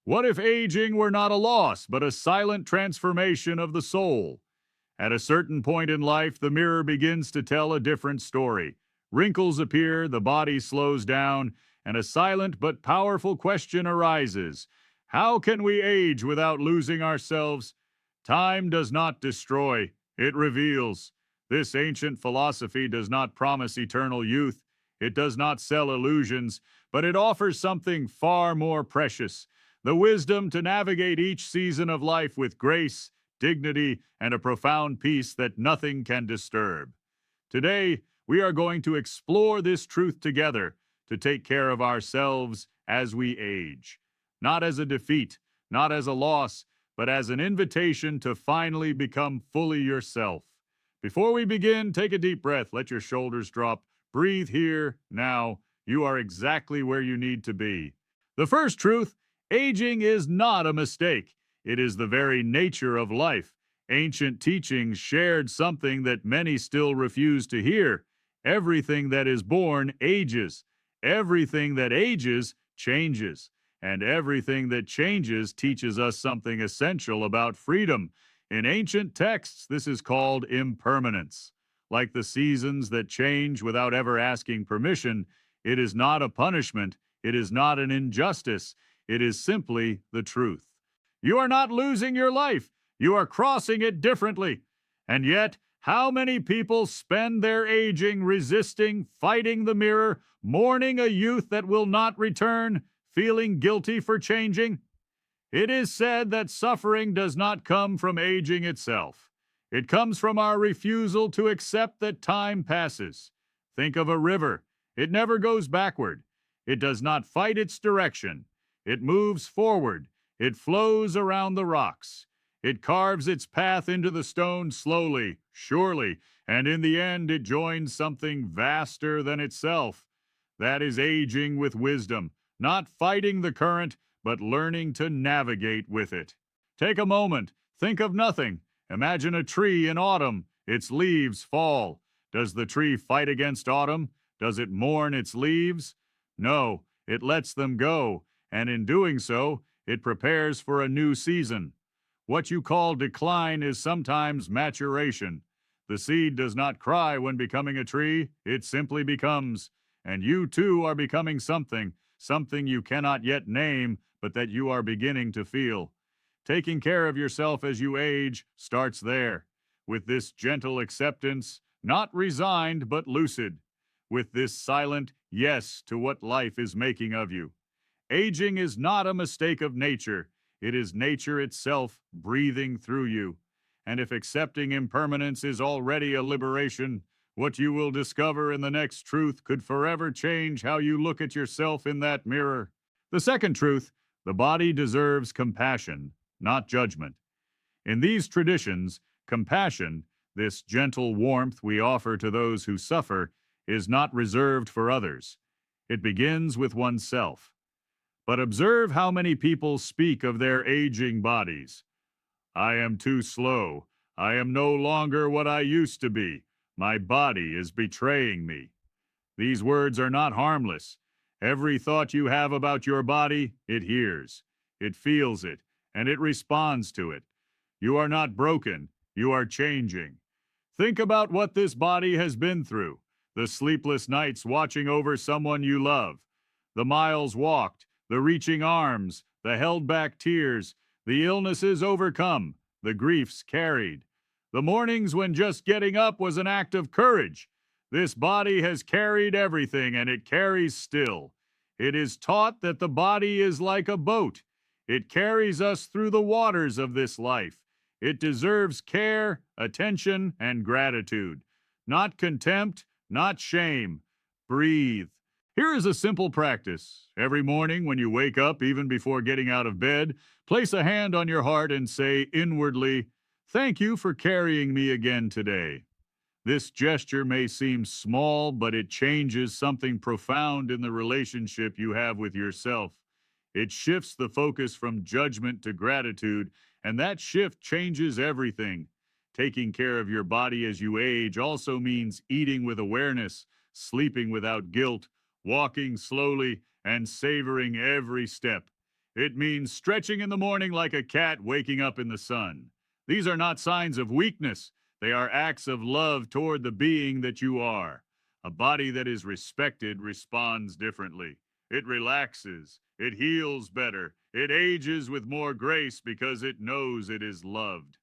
What if aging were not a loss, but a silent transformation of the soul? At a certain point in life, the mirror begins to tell a different story. Wrinkles appear, the body slows down, and a silent but powerful question arises. How can we age without losing ourselves? Time does not destroy, it reveals. This ancient philosophy does not promise eternal youth. It does not sell illusions, but it offers something far more precious: the wisdom to navigate each season of life with grace, dignity, and a profound peace that nothing can disturb. Today, we are going to explore this truth together, to take care of ourselves as we age. Not as a defeat, not as a loss, but as an invitation to finally become fully yourself. Before we begin, take a deep breath, let your shoulders drop, breathe here, now. You are exactly where you need to be. The first truth: aging is not a mistake. It is the very nature of life. Ancient teachings shared something that many still refuse to hear. Everything that is born ages. Everything that ages changes. And everything that changes teaches us something essential about freedom. In ancient texts, this is called impermanence. Like the seasons that change without ever asking permission, it is not a punishment. It is not an injustice. It is simply the truth. You are not losing your life. You are crossing it differently. And yet, how many people spend their aging resisting, fighting the mirror, mourning a youth that will not return, feeling guilty for changing? It is said that suffering does not come from aging itself. It comes from our refusal to accept that time passes. Think of a river. It never goes backward. It does not fight its direction. It moves forward. It flows around the rocks. It carves its path into the stone slowly, surely, and in the end it joins something vaster than itself. That is aging with wisdom, not fighting the current, but learning to navigate with it. Take a moment. Think of nothing. Imagine a tree in autumn. Its leaves fall. Does the tree fight against autumn? Does it mourn its leaves? No, it lets them go, and in doing so, it prepares for a new season. What you call decline is sometimes maturation. The seed does not cry when becoming a tree, it simply becomes. And you too are becoming something you cannot yet name, but that you are beginning to feel. Taking care of yourself as you age starts there, with this gentle acceptance, not resigned but lucid, with this silent yes to what life is making of you. Aging is not a mistake of nature. It is nature itself breathing through you. And if accepting impermanence is already a liberation, what you will discover in the next truth could forever change how you look at yourself in that mirror. The second truth: the body deserves compassion, not judgment. In these traditions, compassion, this gentle warmth we offer to those who suffer, is not reserved for others. It begins with oneself. But observe how many people speak of their aging bodies. I am too slow. I am no longer what I used to be. My body is betraying me. These words are not harmless. Every thought you have about your body, it hears. It feels it, and it responds to it. You are not broken. You are changing. Think about what this body has been through. The sleepless nights watching over someone you love. The miles walked. The reaching arms, the held-back tears, the illnesses overcome, the griefs carried. The mornings when just getting up was an act of courage. This body has carried everything, and it carries still. It is taught that the body is like a boat. It carries us through the waters of this life. It deserves care, attention, and gratitude. Not contempt, not shame. Breathe. Here is a simple practice. Every morning when you wake up, even before getting out of bed, place a hand on your heart and say inwardly, "Thank you for carrying me again today." This gesture may seem small, but it changes something profound in the relationship you have with yourself. It shifts the focus from judgment to gratitude, and that shift changes everything. Taking care of your body as you age also means eating with awareness, sleeping without guilt, walking slowly, and savoring every step. It means stretching in the morning like a cat waking up in the sun. These are not signs of weakness. They are acts of love toward the being that you are. A body that is respected responds differently. It relaxes. It heals better. It ages with more grace because it knows it is loved.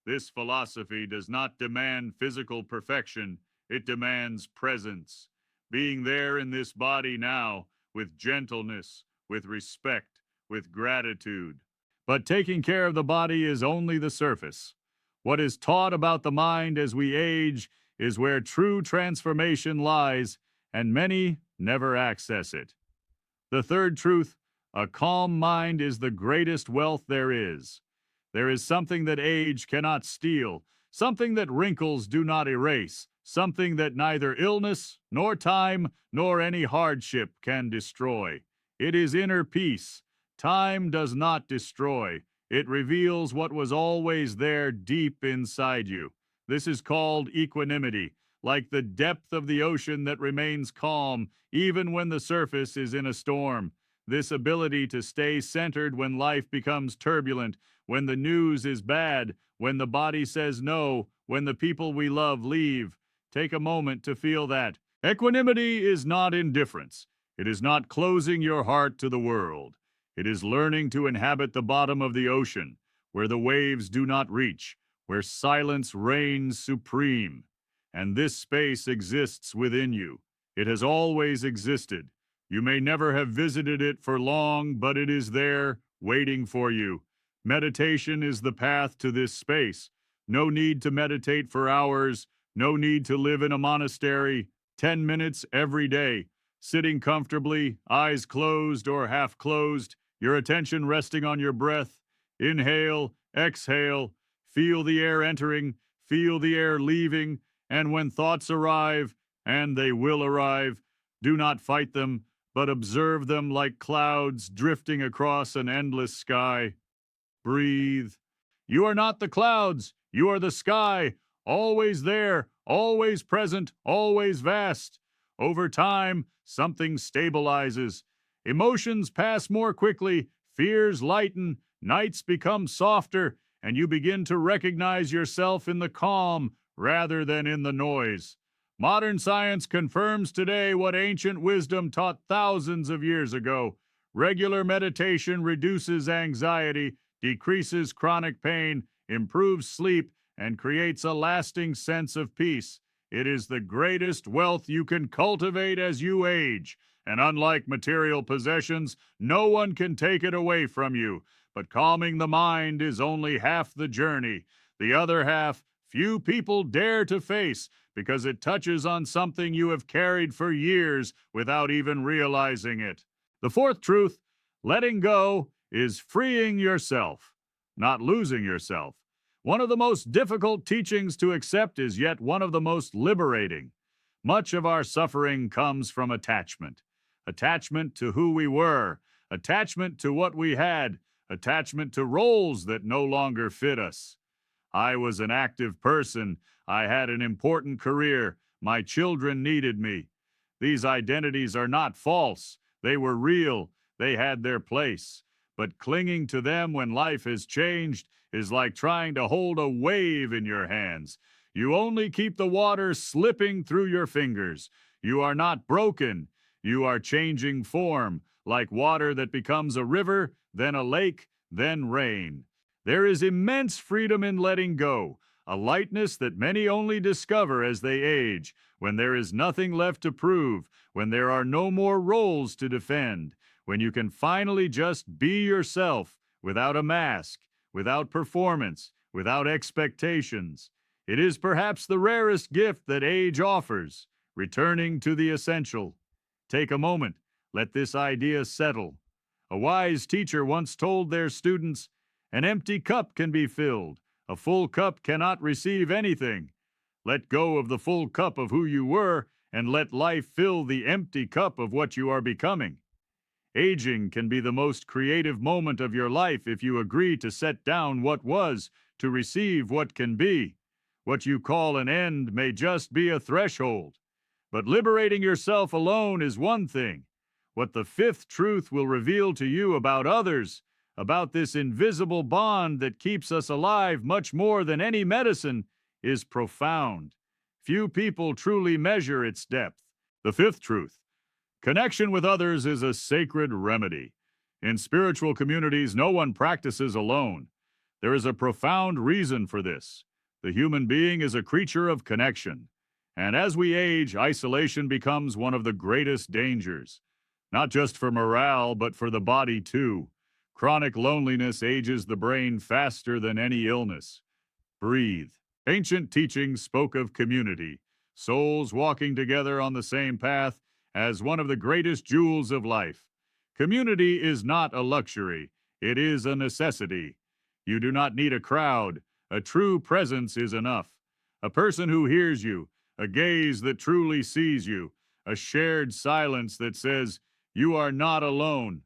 This philosophy does not demand physical perfection. It demands presence. Being there in this body now with gentleness, with respect, with gratitude. But taking care of the body is only the surface. What is taught about the mind as we age is where true transformation lies, and many never access it. The third truth, a calm mind is the greatest wealth there is. There is something that age cannot steal, something that wrinkles do not erase, something that neither illness, nor time, nor any hardship can destroy. It is inner peace. Time does not destroy. It reveals what was always there deep inside you. This is called equanimity, like the depth of the ocean that remains calm even when the surface is in a storm. This ability to stay centered when life becomes turbulent, when the news is bad, when the body says no, when the people we love leave. Take a moment to feel that. Equanimity is not indifference. It is not closing your heart to the world. It is learning to inhabit the bottom of the ocean, where the waves do not reach, where silence reigns supreme. And this space exists within you. It has always existed. You may never have visited it for long, but it is there, waiting for you. Meditation is the path to this space. No need to meditate for hours, no need to live in a monastery. 10 minutes every day, sitting comfortably, eyes closed or half closed, your attention resting on your breath. Inhale, exhale, feel the air entering, feel the air leaving, and when thoughts arrive, and they will arrive, do not fight them, but observe them like clouds drifting across an endless sky. Breathe. You are not the clouds, you are the sky, always there, always present, always vast. Over time, something stabilizes. Emotions pass more quickly, fears lighten, nights become softer, and you begin to recognize yourself in the calm rather than in the noise. Modern science confirms today what ancient wisdom taught thousands of years ago. Regular meditation reduces anxiety, decreases chronic pain, improves sleep, and creates a lasting sense of peace. It is the greatest wealth you can cultivate as you age, and unlike material possessions, no one can take it away from you. But calming the mind is only half the journey. The other half, few people dare to face, because it touches on something you have carried for years without even realizing it. The fourth truth, letting go, is freeing yourself, not losing yourself. One of the most difficult teachings to accept is yet one of the most liberating. Much of our suffering comes from attachment. Attachment to who we were, attachment to what we had, attachment to roles that no longer fit us. I was an active person. I had an important career. My children needed me. These identities are not false. They were real. They had their place. But clinging to them when life has changed is like trying to hold a wave in your hands. You only keep the water slipping through your fingers. You are not broken. You are changing form, like water that becomes a river, then a lake, then rain. There is immense freedom in letting go, a lightness that many only discover as they age, when there is nothing left to prove, when there are no more roles to defend, when you can finally just be yourself, without a mask, without performance, without expectations. It is perhaps the rarest gift that age offers, returning to the essential. Take a moment, let this idea settle. A wise teacher once told their students, "An empty cup can be filled. A full cup cannot receive anything. Let go of the full cup of who you were, and let life fill the empty cup of what you are becoming." Aging can be the most creative moment of your life if you agree to set down what was, to receive what can be. What you call an end may just be a threshold. But liberating yourself alone is one thing. What the fifth truth will reveal to you about others about this invisible bond that keeps us alive much more than any medicine is profound. Few people truly measure its depth. The fifth truth: connection with others is a sacred remedy. In spiritual communities, no one practices alone. There is a profound reason for this. The human being is a creature of connection. And as we age, isolation becomes one of the greatest dangers. Not just for morale, but for the body too. Chronic loneliness ages the brain faster than any illness. Breathe. Ancient teachings spoke of community, souls walking together on the same path, as one of the greatest jewels of life. Community is not a luxury, it is a necessity. You do not need a crowd, a true presence is enough. A person who hears you, a gaze that truly sees you, a shared silence that says, "You are not alone."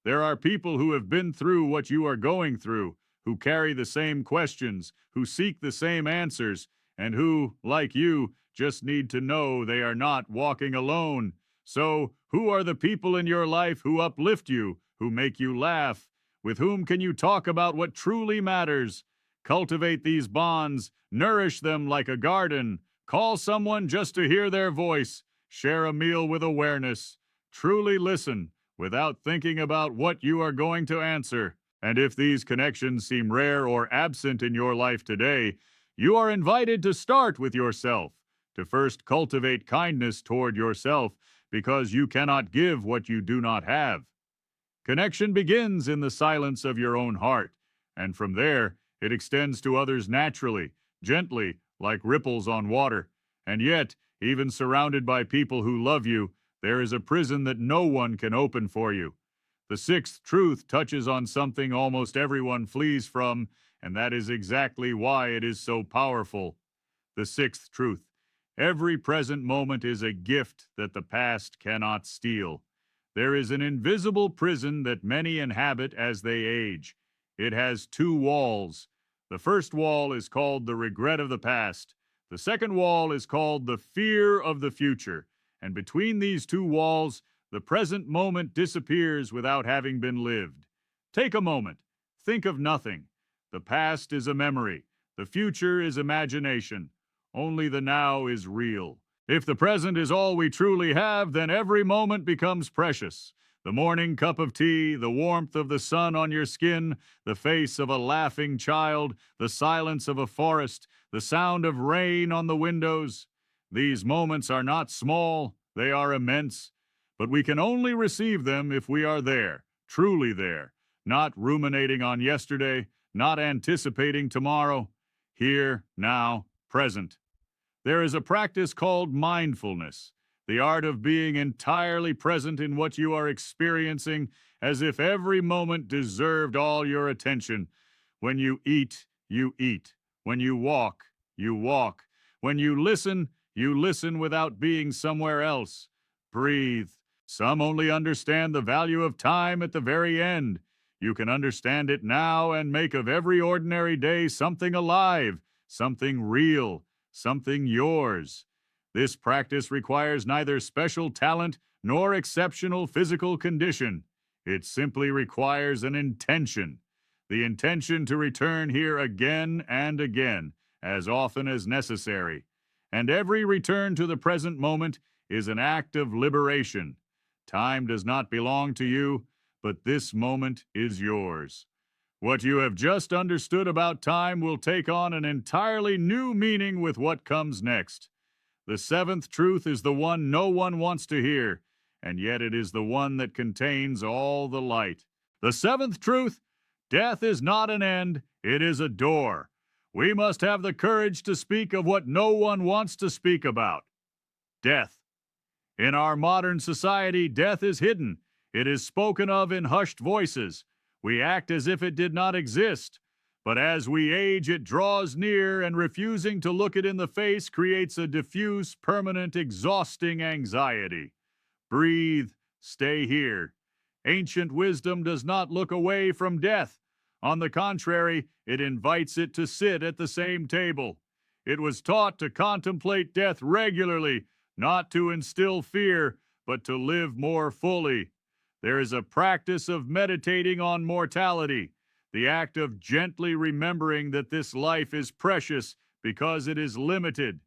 There are people who have been through what you are going through, who carry the same questions, who seek the same answers, and who, like you, just need to know they are not walking alone. So, who are the people in your life who uplift you, who make you laugh? With whom can you talk about what truly matters? Cultivate these bonds, nourish them like a garden. Call someone just to hear their voice. Share a meal with awareness. Truly listen, without thinking about what you are going to answer. And if these connections seem rare or absent in your life today, you are invited to start with yourself, to first cultivate kindness toward yourself, because you cannot give what you do not have. Connection begins in the silence of your own heart, and from there, it extends to others naturally, gently, like ripples on water. And yet, even surrounded by people who love you, there is a prison that no one can open for you. The sixth truth touches on something almost everyone flees from, and that is exactly why it is so powerful. The sixth truth: every present moment is a gift that the past cannot steal. There is an invisible prison that many inhabit as they age. It has two walls. The first wall is called the regret of the past. The second wall is called the fear of the future. And between these two walls, the present moment disappears without having been lived. Take a moment. Think of nothing. The past is a memory. The future is imagination. Only the now is real. If the present is all we truly have, then every moment becomes precious. The morning cup of tea, the warmth of the sun on your skin, the face of a laughing child, the silence of a forest, the sound of rain on the windows. These moments are not small, they are immense. But we can only receive them if we are there, truly there, not ruminating on yesterday, not anticipating tomorrow. Here, now, present. There is a practice called mindfulness, the art of being entirely present in what you are experiencing, as if every moment deserved all your attention. When you eat, you eat. When you walk, you walk. When you listen without being somewhere else. Breathe. Some only understand the value of time at the very end. You can understand it now and make of every ordinary day something alive, something real, something yours. This practice requires neither special talent nor exceptional physical condition. It simply requires an intention. The intention to return here again and again, as often as necessary. And every return to the present moment is an act of liberation. Time does not belong to you, but this moment is yours. What you have just understood about time will take on an entirely new meaning with what comes next. The seventh truth is the one no one wants to hear, and yet it is the one that contains all the light. The seventh truth: death is not an end, it is a door. We must have the courage to speak of what no one wants to speak about. Death. In our modern society, death is hidden. It is spoken of in hushed voices. We act as if it did not exist. But as we age, it draws near, and refusing to look it in the face creates a diffuse, permanent, exhausting anxiety. Breathe. Stay here. Ancient wisdom does not look away from death. On the contrary, it invites it to sit at the same table. It was taught to contemplate death regularly, not to instill fear, but to live more fully. There is a practice of meditating on mortality, the act of gently remembering that this life is precious because it is limited.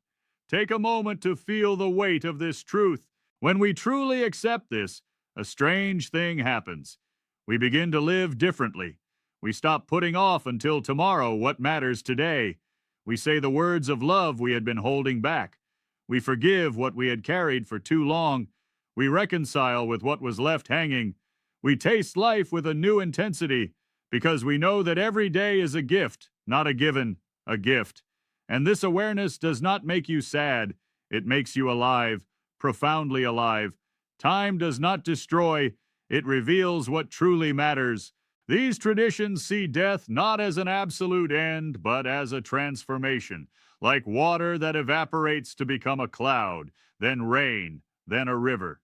Take a moment to feel the weight of this truth. When we truly accept this, a strange thing happens. We begin to live differently. We stop putting off until tomorrow what matters today. We say the words of love we had been holding back. We forgive what we had carried for too long. We reconcile with what was left hanging. We taste life with a new intensity because we know that every day is a gift, not a given, a gift. And this awareness does not make you sad. It makes you alive, profoundly alive. Time does not destroy. It reveals what truly matters. These traditions see death not as an absolute end, but as a transformation, like water that evaporates to become a cloud, then rain, then a river.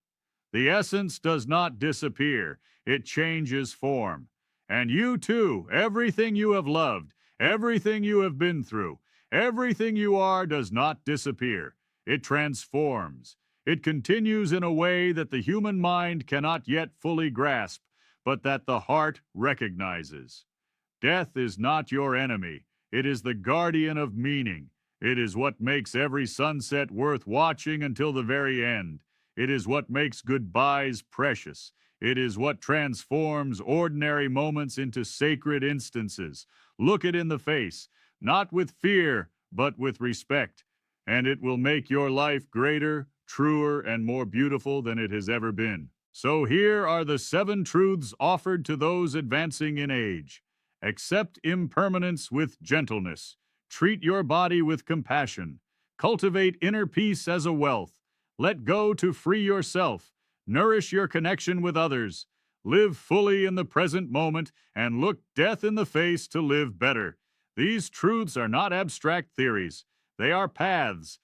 The essence does not disappear. It changes form. And you too, everything you have loved, everything you have been through, everything you are does not disappear. It transforms. It continues in a way that the human mind cannot yet fully grasp, but that the heart recognizes. Death is not your enemy. It is the guardian of meaning. It is what makes every sunset worth watching until the very end. It is what makes goodbyes precious. It is what transforms ordinary moments into sacred instances. Look it in the face, not with fear, but with respect, and it will make your life greater, truer, and more beautiful than it has ever been. So here are the 7 truths offered to those advancing in age. Accept impermanence with gentleness. Treat your body with compassion. Cultivate inner peace as a wealth. Let go to free yourself. Nourish your connection with others. Live fully in the present moment and look death in the face to live better. These truths are not abstract theories. They are paths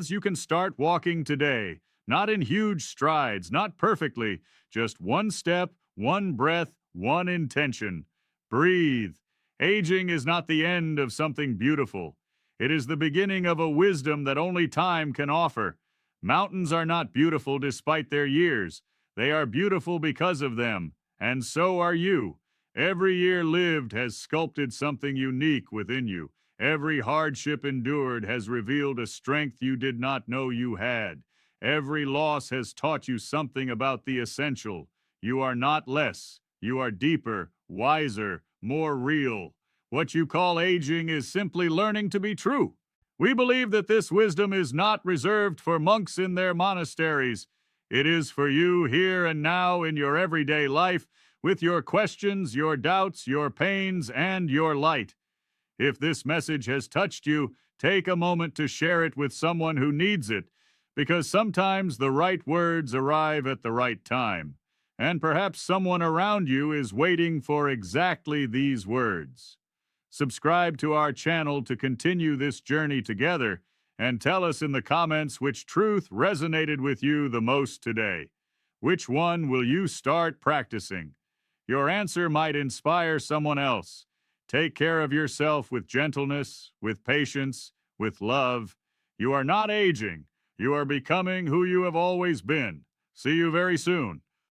you can start walking today. Not in huge strides, not perfectly, just one step, one breath, one intention. Breathe. Aging is not the end of something beautiful. It is the beginning of a wisdom that only time can offer. Mountains are not beautiful despite their years. They are beautiful because of them, and so are you. Every year lived has sculpted something unique within you. Every hardship endured has revealed a strength you did not know you had. Every loss has taught you something about the essential. You are not less. You are deeper, wiser, more real. What you call aging is simply learning to be true. We believe that this wisdom is not reserved for monks in their monasteries. It is for you here and now in your everyday life, with your questions, your doubts, your pains, and your light. If this message has touched you, take a moment to share it with someone who needs it, because sometimes the right words arrive at the right time, and perhaps someone around you is waiting for exactly these words. Subscribe to our channel to continue this journey together, and tell us in the comments which truth resonated with you the most today. Which one will you start practicing? Your answer might inspire someone else. Take care of yourself with gentleness, with patience, with love. You are not aging. You are becoming who you have always been. See you very soon.